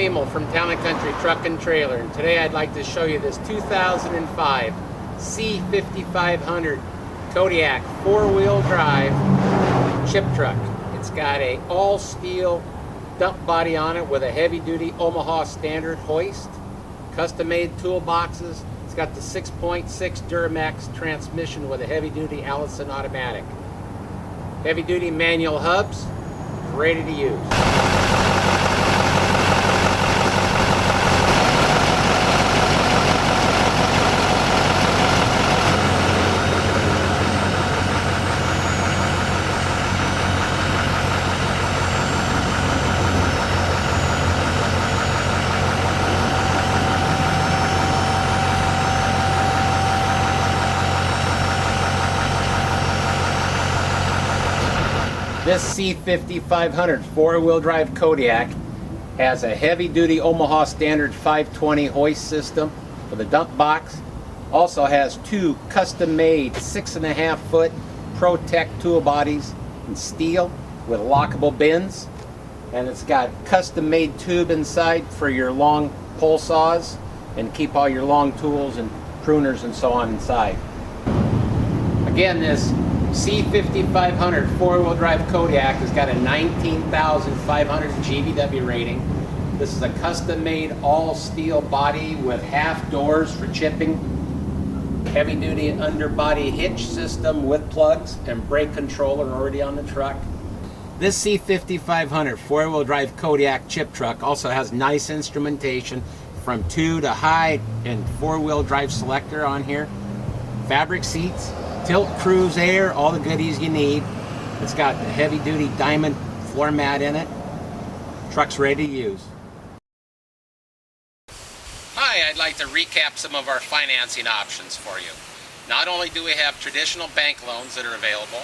Emil from Town & Country Truck and Trailer, and today I'd like to show you this 2005 C6500 Kodiak 4-wheel drive chip truck. It's got a all-steel dump body on it with a heavy-duty Omaha standard hoist, custom-made toolboxes. It's got the 6.6 Duramax transmission with a heavy-duty Allison automatic. Heavy-duty manual hubs, ready to use. This C6500 4-wheel drive Kodiak has a heavy-duty Omaha standard 520 hoist system with a dump box. Also has two custom-made 6.5-foot ProTech tool bodies in steel with lockable bins. And it's got custom-made tube inside for your long pole saws and keep all your long tools and pruners and so on inside. Again, this C6500 4-wheel drive Kodiak has got a 19,500 GVW rating. This is a custom-made all-steel body with half doors for chipping, heavy-duty underbody hitch system with plugs and brake controller already on the truck. This C6500 4-wheel drive Kodiak chip truck also has nice instrumentation from 2 to high and 4-wheel drive selector on here, fabric seats, tilt cruise air, all the goodies you need. It's got the heavy-duty diamond floor mat in it. Truck's ready to use. Hi, I'd like to recap some of our financing options for you. Not only do we have traditional bank loans that are available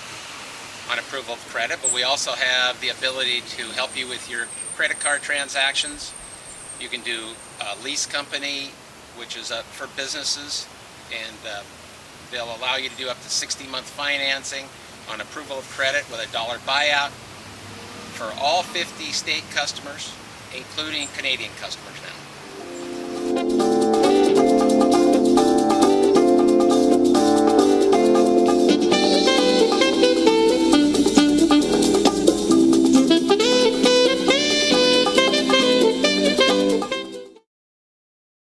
on approval of credit, but we also have the ability to help you with your credit card transactions. You can do a lease company, which is for businesses, and they'll allow you to do up to 60-month financing on approval of credit with a $1 buyout for all 50 state customers, including Canadian customers.